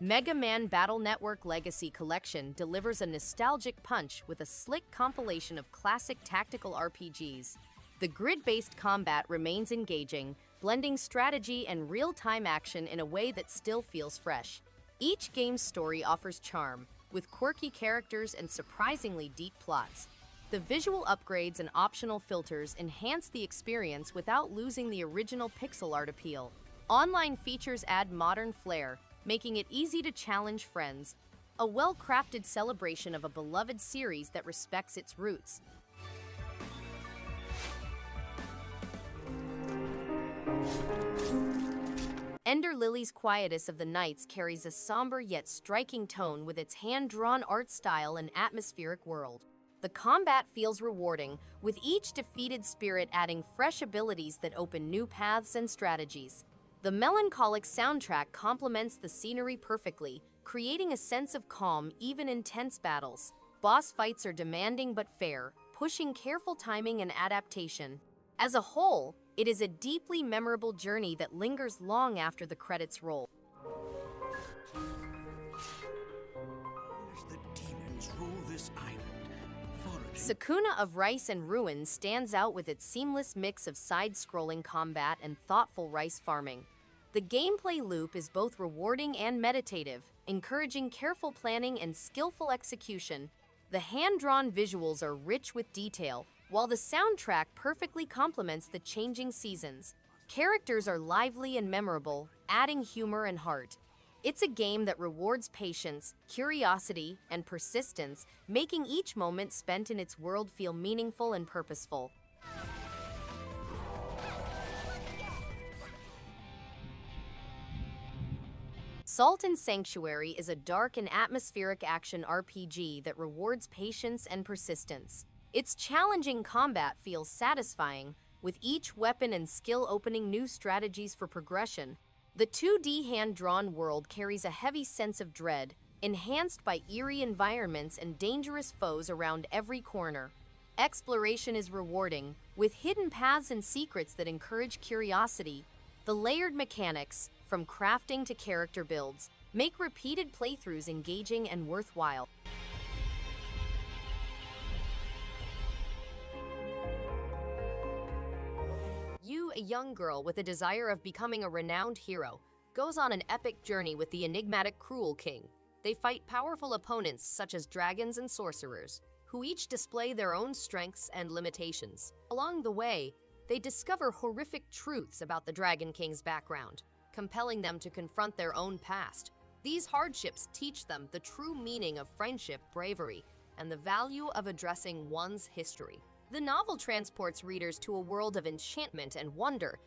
Mega Man Battle Network Legacy Collection delivers a nostalgic punch with a slick compilation of classic tactical RPGs. The grid-based combat remains engaging, blending strategy and real-time action in a way that still feels fresh. Each game's story offers charm, with quirky characters and surprisingly deep plots. The visual upgrades and optional filters enhance the experience without losing the original pixel art appeal. Online features add modern flair, making it easy to challenge friends. A well-crafted celebration of a beloved series that respects its roots. Ender Lilies' Quietus of the Nights carries a somber yet striking tone with its hand-drawn art style and atmospheric world. The combat feels rewarding, with each defeated spirit adding fresh abilities that open new paths and strategies. The melancholic soundtrack complements the scenery perfectly, creating a sense of calm even in tense battles. Boss fights are demanding but fair, pushing careful timing and adaptation. As a whole, it is a deeply memorable journey that lingers long after the credits roll. The demons rule this island. Sakuna of Rice and Ruin stands out with its seamless mix of side-scrolling combat and thoughtful rice farming. The gameplay loop is both rewarding and meditative, encouraging careful planning and skillful execution. The hand-drawn visuals are rich with detail, while the soundtrack perfectly complements the changing seasons. Characters are lively and memorable, adding humor and heart. It's a game that rewards patience, curiosity, and persistence, making each moment spent in its world feel meaningful and purposeful. Salt and Sanctuary is a dark and atmospheric action RPG that rewards patience and persistence. Its challenging combat feels satisfying, with each weapon and skill opening new strategies for progression. The 2D hand-drawn world carries a heavy sense of dread, enhanced by eerie environments and dangerous foes around every corner. Exploration is rewarding, with hidden paths and secrets that encourage curiosity. The layered mechanics, from crafting to character builds, make repeated playthroughs engaging and worthwhile. A young girl with a desire of becoming a renowned hero, goes on an epic journey with the enigmatic Cruel King. They fight powerful opponents such as dragons and sorcerers, who each display their own strengths and limitations. Along the way, they discover horrific truths about the Dragon King's background, compelling them to confront their own past. These hardships teach them the true meaning of friendship, bravery, and the value of addressing one's history. The novel transports readers to a world of enchantment and wonder.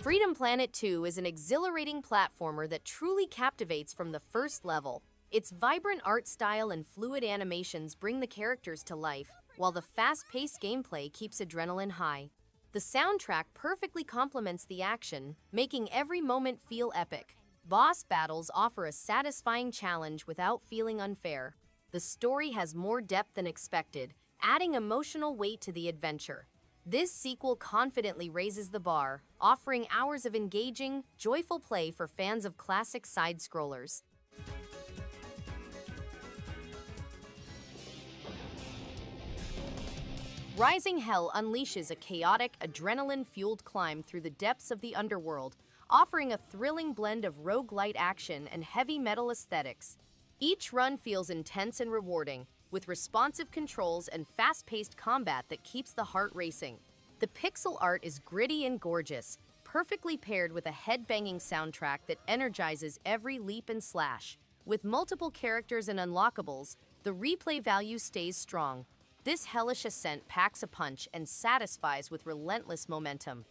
Freedom Planet 2 is an exhilarating platformer that truly captivates from the first level. Its vibrant art style and fluid animations bring the characters to life, while the fast-paced gameplay keeps adrenaline high. The soundtrack perfectly complements the action, making every moment feel epic. Boss battles offer a satisfying challenge without feeling unfair. The story has more depth than expected, adding emotional weight to the adventure. This sequel confidently raises the bar, offering hours of engaging, joyful play for fans of classic side-scrollers. Rising Hell unleashes a chaotic, adrenaline-fueled climb through the depths of the underworld, offering a thrilling blend of roguelite action and heavy metal aesthetics. Each run feels intense and rewarding, with responsive controls and fast-paced combat that keeps the heart racing. The pixel art is gritty and gorgeous, perfectly paired with a head-banging soundtrack that energizes every leap and slash. With multiple characters and unlockables, the replay value stays strong. This hellish ascent packs a punch and satisfies with relentless momentum.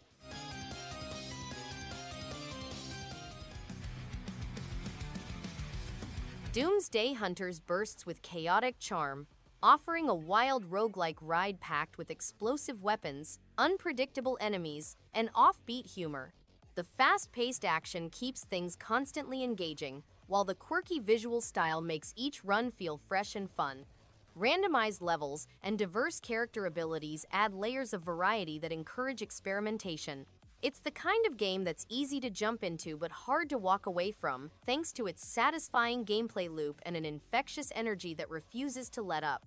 Doomsday Hunters bursts with chaotic charm, offering a wild roguelike ride packed with explosive weapons, unpredictable enemies, and offbeat humor. The fast-paced action keeps things constantly engaging, while the quirky visual style makes each run feel fresh and fun. Randomized levels and diverse character abilities add layers of variety that encourage experimentation. It's the kind of game that's easy to jump into but hard to walk away from, thanks to its satisfying gameplay loop and an infectious energy that refuses to let up.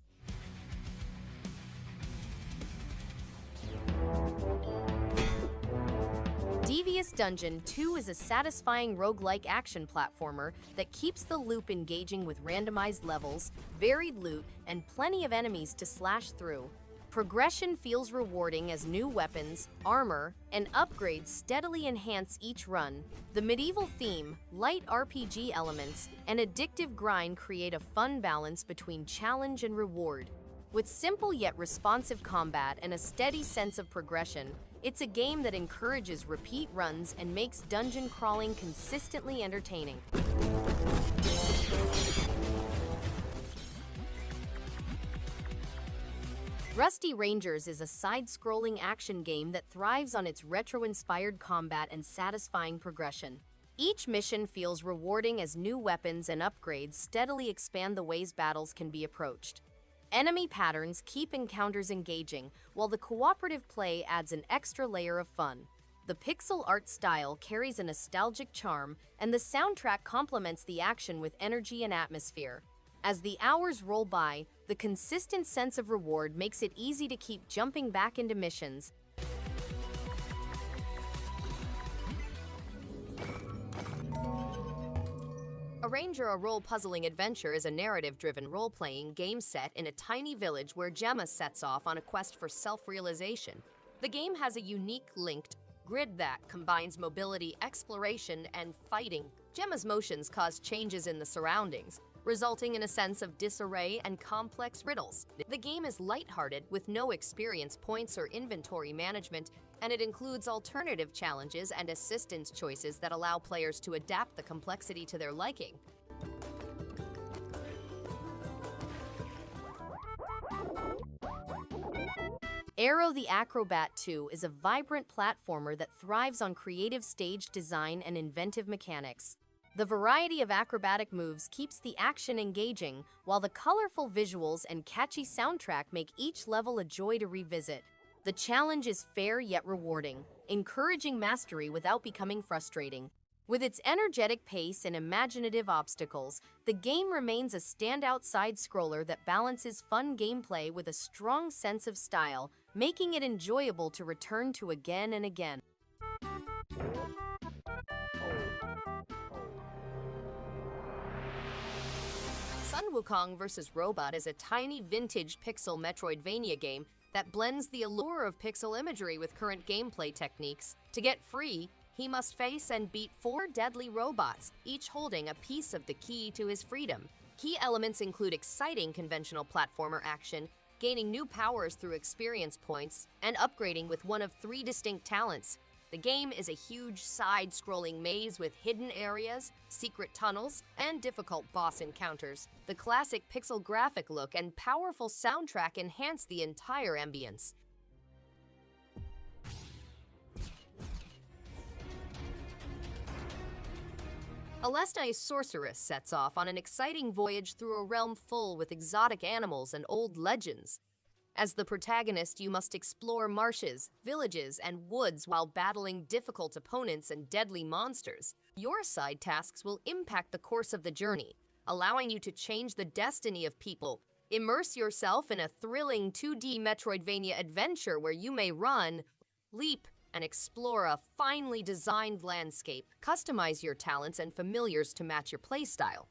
Devious Dungeon 2 is a satisfying roguelike action platformer that keeps the loop engaging with randomized levels, varied loot, and plenty of enemies to slash through. Progression feels rewarding as new weapons, armor, and upgrades steadily enhance each run. The medieval theme, light RPG elements, and addictive grind create a fun balance between challenge and reward. With simple yet responsive combat and a steady sense of progression, it's a game that encourages repeat runs and makes dungeon crawling consistently entertaining. Rusty Rangers is a side-scrolling action game that thrives on its retro-inspired combat and satisfying progression. Each mission feels rewarding as new weapons and upgrades steadily expand the ways battles can be approached. Enemy patterns keep encounters engaging, while the cooperative play adds an extra layer of fun. The pixel art style carries a nostalgic charm, and the soundtrack complements the action with energy and atmosphere. As the hours roll by, the consistent sense of reward makes it easy to keep jumping back into missions. Arranger, a role-puzzling adventure, is a narrative-driven role-playing game set in a tiny village where Gemma sets off on a quest for self-realization. The game has a unique linked grid that combines mobility, exploration, and fighting. Gemma's motions cause changes in the surroundings, resulting in a sense of disarray and complex riddles. The game is lighthearted with no experience points or inventory management, and it includes alternative challenges and assistance choices that allow players to adapt the complexity to their liking. Aero The Acro-Bat 2 is a vibrant platformer that thrives on creative stage design and inventive mechanics. The variety of acrobatic moves keeps the action engaging, while the colorful visuals and catchy soundtrack make each level a joy to revisit. The challenge is fair yet rewarding, encouraging mastery without becoming frustrating. With its energetic pace and imaginative obstacles, the game remains a standout side-scroller that balances fun gameplay with a strong sense of style, making it enjoyable to return to again and again. Wukong vs. Robot is a tiny vintage pixel Metroidvania game that blends the allure of pixel imagery with current gameplay techniques. To get free, he must face and beat 4 deadly robots, each holding a piece of the key to his freedom. Key elements include exciting conventional platformer action, gaining new powers through experience points, and upgrading with one of 3 distinct talents. The game is a huge side-scrolling maze with hidden areas, secret tunnels, and difficult boss encounters. The classic pixel graphic look and powerful soundtrack enhance the entire ambience. Alesna's sorceress sets off on an exciting voyage through a realm full with exotic animals and old legends. As the protagonist, you must explore marshes, villages, and woods while battling difficult opponents and deadly monsters. Your side tasks will impact the course of the journey, allowing you to change the destiny of people. Immerse yourself in a thrilling 2D Metroidvania adventure where you may run, leap, and explore a finely designed landscape. Customize your talents and familiars to match your playstyle.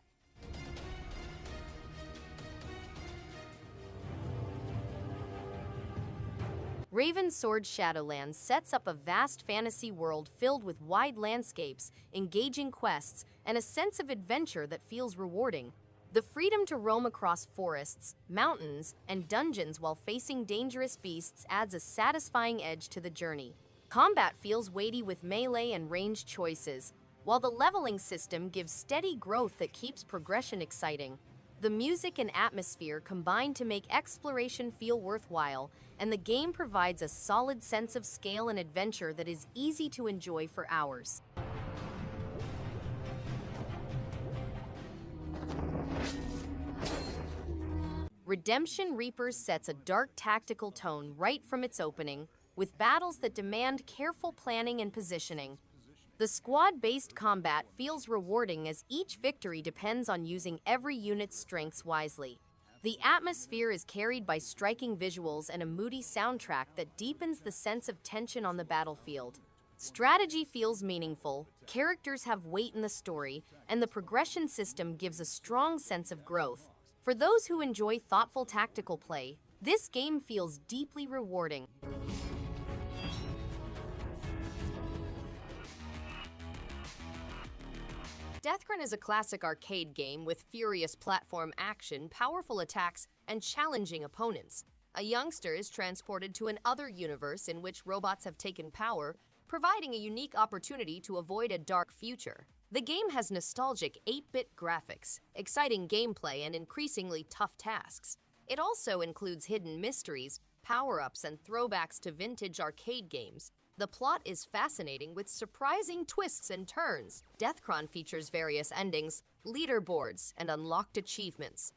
Ravensword Shadowlands sets up a vast fantasy world filled with wide landscapes, engaging quests, and a sense of adventure that feels rewarding. The freedom to roam across forests, mountains, and dungeons while facing dangerous beasts adds a satisfying edge to the journey. Combat feels weighty with melee and ranged choices, while the leveling system gives steady growth that keeps progression exciting. The music and atmosphere combine to make exploration feel worthwhile, and the game provides a solid sense of scale and adventure that is easy to enjoy for hours. Redemption Reapers sets a dark tactical tone right from its opening, with battles that demand careful planning and positioning. The squad-based combat feels rewarding as each victory depends on using every unit's strengths wisely. The atmosphere is carried by striking visuals and a moody soundtrack that deepens the sense of tension on the battlefield. Strategy feels meaningful, characters have weight in the story, and the progression system gives a strong sense of growth. For those who enjoy thoughtful tactical play, this game feels deeply rewarding. Deathchron is a classic arcade game with furious platform action, powerful attacks, and challenging opponents. A youngster is transported to another universe in which robots have taken power, providing a unique opportunity to avoid a dark future. The game has nostalgic 8-bit graphics, exciting gameplay, and increasingly tough tasks. It also includes hidden mysteries, power-ups, and throwbacks to vintage arcade games. The plot is fascinating with surprising twists and turns. Deathchron features various endings, leaderboards, and unlocked achievements.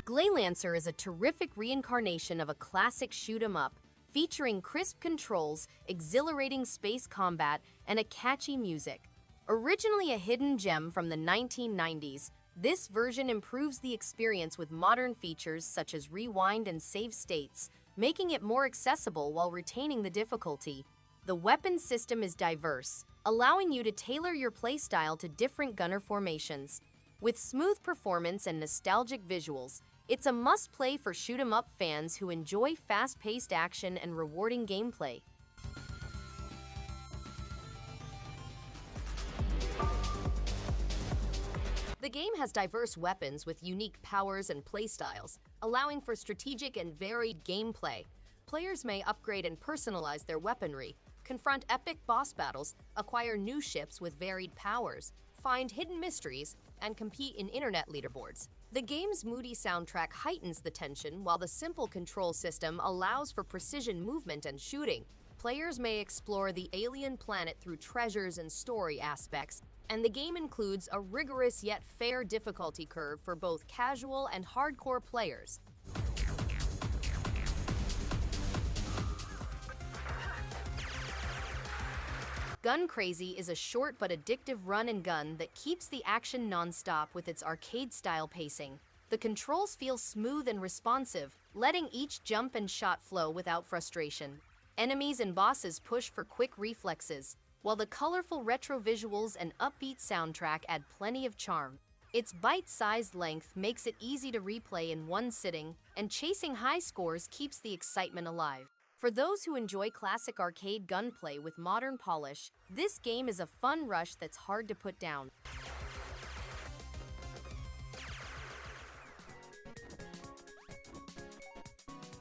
Gleylancer is a terrific reincarnation of a classic shoot-'em-up, featuring crisp controls, exhilarating space combat, and a catchy music. Originally a hidden gem from the 1990s, this version improves the experience with modern features such as rewind and save states, making it more accessible while retaining the difficulty. The weapon system is diverse, allowing you to tailor your playstyle to different gunner formations. With smooth performance and nostalgic visuals, it's a must-play for shoot-'em-up fans who enjoy fast-paced action and rewarding gameplay. The game has diverse weapons with unique powers and playstyles, allowing for strategic and varied gameplay. Players may upgrade and personalize their weaponry, confront epic boss battles, acquire new ships with varied powers, find hidden mysteries, and compete in internet leaderboards. The game's moody soundtrack heightens the tension, while the simple control system allows for precision movement and shooting. Players may explore the alien planet through treasures and story aspects, and the game includes a rigorous yet fair difficulty curve for both casual and hardcore players. Gun Crazy is a short but addictive run and gun that keeps the action non-stop with its arcade-style pacing. The controls feel smooth and responsive, letting each jump and shot flow without frustration. Enemies and bosses push for quick reflexes, while the colorful retro visuals and upbeat soundtrack add plenty of charm. Its bite-sized length makes it easy to replay in one sitting, and chasing high scores keeps the excitement alive. For those who enjoy classic arcade gunplay with modern polish, this game is a fun rush that's hard to put down.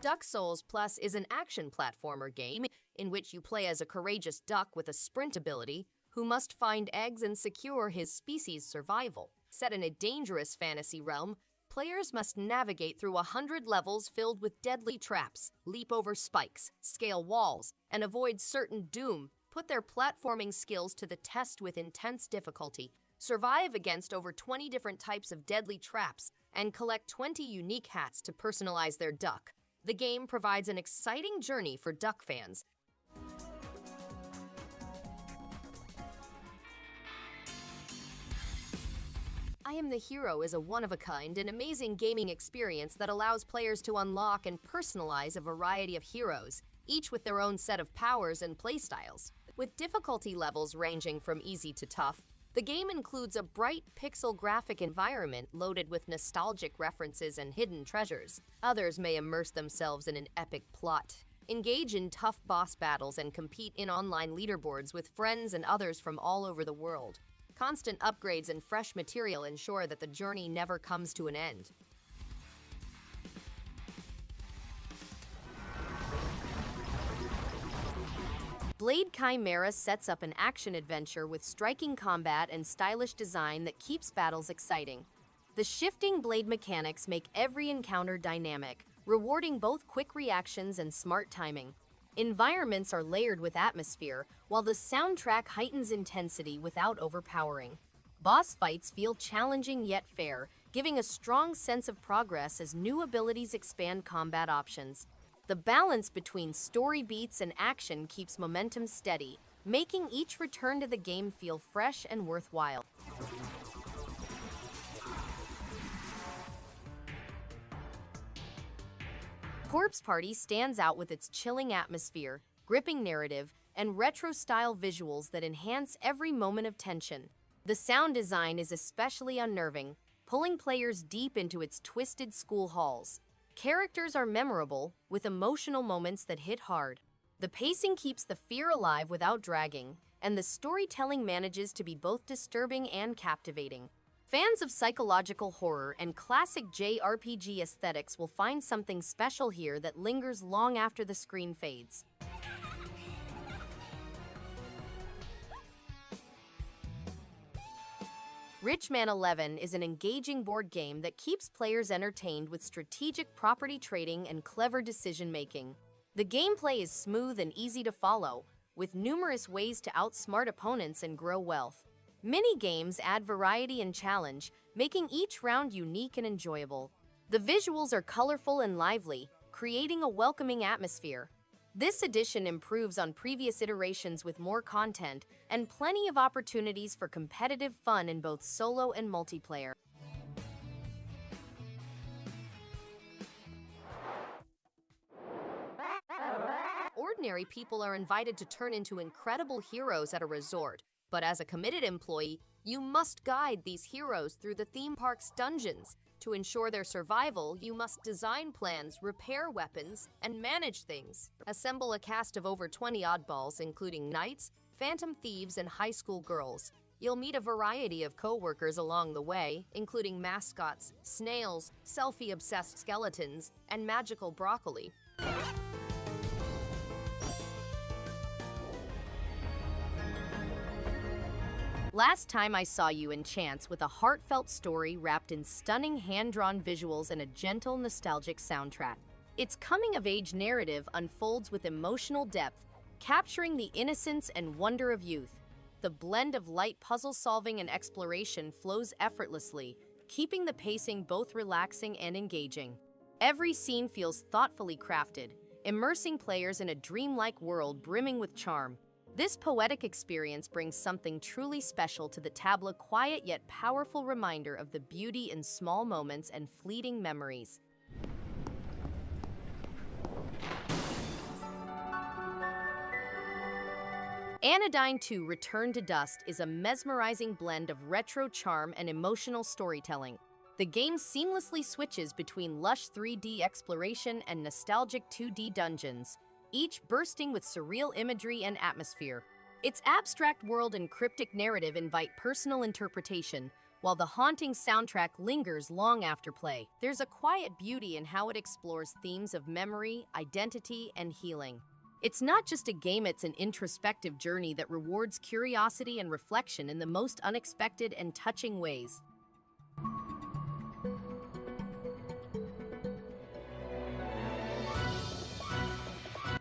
Duck Souls Plus is an action platformer game in which you play as a courageous duck with a sprint ability who must find eggs and secure his species' survival. Set in a dangerous fantasy realm, players must navigate through 100 levels filled with deadly traps, leap over spikes, scale walls, and avoid certain doom. Put their platforming skills to the test with intense difficulty, survive against over 20 different types of deadly traps, and collect 20 unique hats to personalize their duck. The game provides an exciting journey for duck fans. I Am the Hero is a one-of-a-kind and amazing gaming experience that allows players to unlock and personalize a variety of heroes, each with their own set of powers and playstyles. With difficulty levels ranging from easy to tough, the game includes a bright pixel graphic environment loaded with nostalgic references and hidden treasures. Others may immerse themselves in an epic plot, engage in tough boss battles, and compete in online leaderboards with friends and others from all over the world. Constant upgrades and fresh material ensure that the journey never comes to an end. BLADECHIMERA sets up an action-adventure with striking combat and stylish design that keeps battles exciting. The shifting blade mechanics make every encounter dynamic, rewarding both quick reactions and smart timing. Environments are layered with atmosphere, while the soundtrack heightens intensity without overpowering. Boss fights feel challenging yet fair, giving a strong sense of progress as new abilities expand combat options. The balance between story beats and action keeps momentum steady, making each return to the game feel fresh and worthwhile. Corpse Party stands out with its chilling atmosphere, gripping narrative, and retro-style visuals that enhance every moment of tension. The sound design is especially unnerving, pulling players deep into its twisted school halls. Characters are memorable, with emotional moments that hit hard. The pacing keeps the fear alive without dragging, and the storytelling manages to be both disturbing and captivating. Fans of psychological horror and classic JRPG aesthetics will find something special here that lingers long after the screen fades. RichMan 11 is an engaging board game that keeps players entertained with strategic property trading and clever decision-making. The gameplay is smooth and easy to follow, with numerous ways to outsmart opponents and grow wealth. Mini-games add variety and challenge, making each round unique and enjoyable. The visuals are colorful and lively, creating a welcoming atmosphere. This edition improves on previous iterations with more content and plenty of opportunities for competitive fun in both solo and multiplayer. Ordinary people are invited to turn into incredible heroes at a resort, but as a committed employee, you must guide these heroes through the theme park's dungeons. To ensure their survival, you must design plans, repair weapons, and manage things. Assemble a cast of over 20 oddballs, including knights, phantom thieves, and high school girls. You'll meet a variety of co-workers along the way, including mascots, snails, selfie-obsessed skeletons, and magical broccoli. Last time I saw you enchants with a heartfelt story wrapped in stunning hand-drawn visuals and a gentle, nostalgic soundtrack. Its coming-of-age narrative unfolds with emotional depth, capturing the innocence and wonder of youth. The blend of light puzzle-solving and exploration flows effortlessly, keeping the pacing both relaxing and engaging. Every scene feels thoughtfully crafted, immersing players in a dreamlike world brimming with charm. This poetic experience brings something truly special to the tableau, quiet yet powerful reminder of the beauty in small moments and fleeting memories. Anodyne 2: Return to Dust is a mesmerizing blend of retro charm and emotional storytelling. The game seamlessly switches between lush 3D exploration and nostalgic 2D dungeons, each bursting with surreal imagery and atmosphere. Its abstract world and cryptic narrative invite personal interpretation, while the haunting soundtrack lingers long after play. There's a quiet beauty in how it explores themes of memory, identity, and healing. It's not just a game, it's an introspective journey that rewards curiosity and reflection in the most unexpected and touching ways.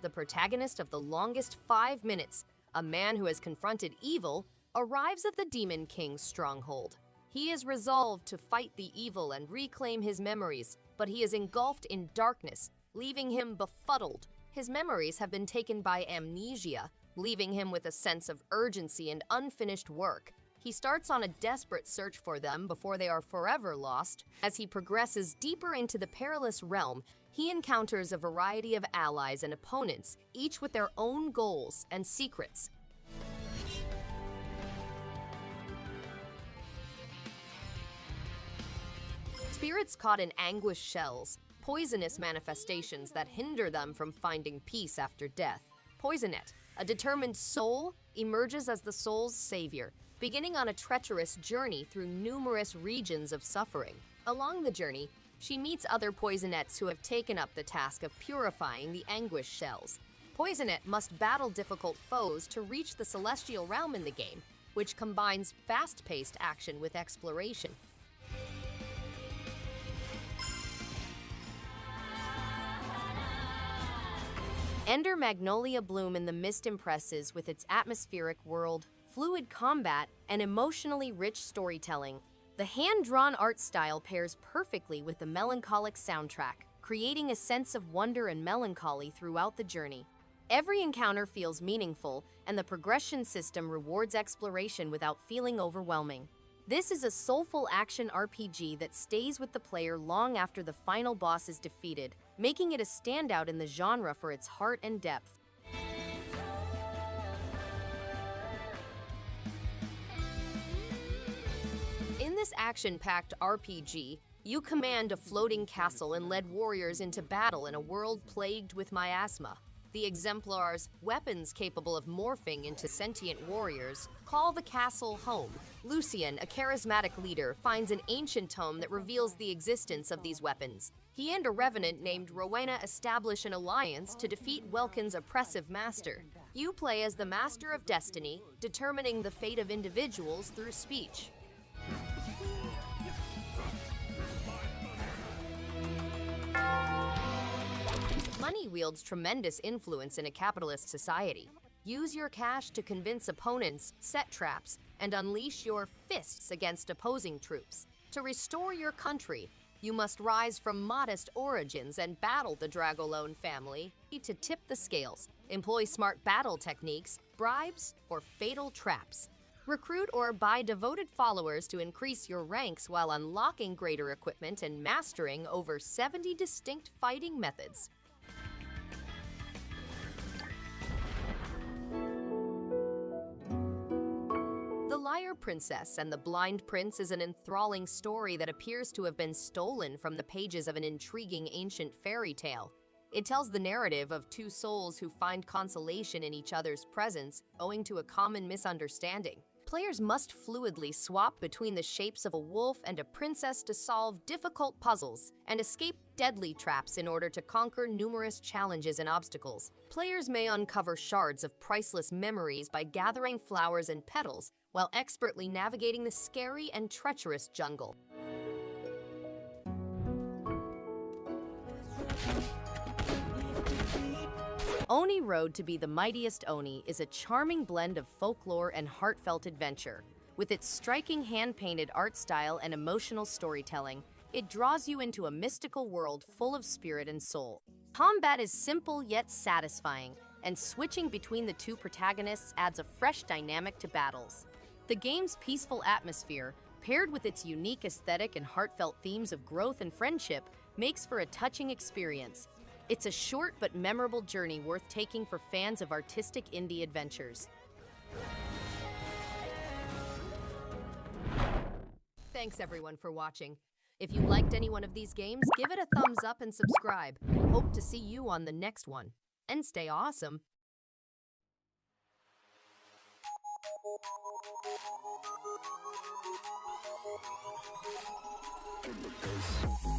The protagonist of the longest 5 minutes, a man who has confronted evil, arrives at the Demon King's stronghold. He is resolved to fight the evil and reclaim his memories, but he is engulfed in darkness, leaving him befuddled. His memories have been taken by amnesia, leaving him with a sense of urgency and unfinished work. He starts on a desperate search for them before they are forever lost. As he progresses deeper into the perilous realm, he encounters a variety of allies and opponents, each with their own goals and secrets. Spirits caught in anguish shells, poisonous manifestations that hinder them from finding peace after death. Poisonette, a determined soul, emerges as the soul's savior, beginning on a treacherous journey through numerous regions of suffering. Along the journey, she meets other Poisonettes who have taken up the task of purifying the anguish shells. Poisonette must battle difficult foes to reach the celestial realm in the game, which combines fast-paced action with exploration. Enter Magnolia bloom in the mist impresses with its atmospheric world, fluid combat, and emotionally rich storytelling. The hand-drawn art style pairs perfectly with the melancholic soundtrack, creating a sense of wonder and melancholy throughout the journey. Every encounter feels meaningful, and the progression system rewards exploration without feeling overwhelming. This is a soulful action RPG that stays with the player long after the final boss is defeated, making it a standout in the genre for its heart and depth. In this action-packed RPG, you command a floating castle and lead warriors into battle in a world plagued with miasma. The Exemplar's weapons capable of morphing into sentient warriors call the castle home. Lucien, a charismatic leader, finds an ancient tome that reveals the existence of these weapons. He and a revenant named Rowena establish an alliance to defeat Welkin's oppressive master. You play as the Master of Destiny, determining the fate of individuals through speech. Money wields tremendous influence in a capitalist society. Use your cash to convince opponents, set traps, and unleash your fists against opposing troops. To restore your country, you must rise from modest origins and battle the Dragolone family to tip the scales. Employ smart battle techniques, bribes, or fatal traps. Recruit or buy devoted followers to increase your ranks while unlocking greater equipment and mastering over 70 distinct fighting methods. The Liar Princess and the Blind Prince is an enthralling story that appears to have been stolen from the pages of an intriguing ancient fairy tale. It tells the narrative of two souls who find consolation in each other's presence owing to a common misunderstanding. Players must fluidly swap between the shapes of a wolf and a princess to solve difficult puzzles and escape deadly traps in order to conquer numerous challenges and obstacles. Players may uncover shards of priceless memories by gathering flowers and petals while expertly navigating the scary and treacherous jungle. Oni Road to be the Mightiest Oni is a charming blend of folklore and heartfelt adventure. With its striking hand-painted art style and emotional storytelling, it draws you into a mystical world full of spirit and soul. Combat is simple yet satisfying, and switching between the two protagonists adds a fresh dynamic to battles. The game's peaceful atmosphere, paired with its unique aesthetic and heartfelt themes of growth and friendship, makes for a touching experience. It's a short but memorable journey worth taking for fans of artistic indie adventures. Thanks everyone for watching. If you liked any one of these games, give it a thumbs up and subscribe. Hope to see you on the next one. And stay awesome! In the face.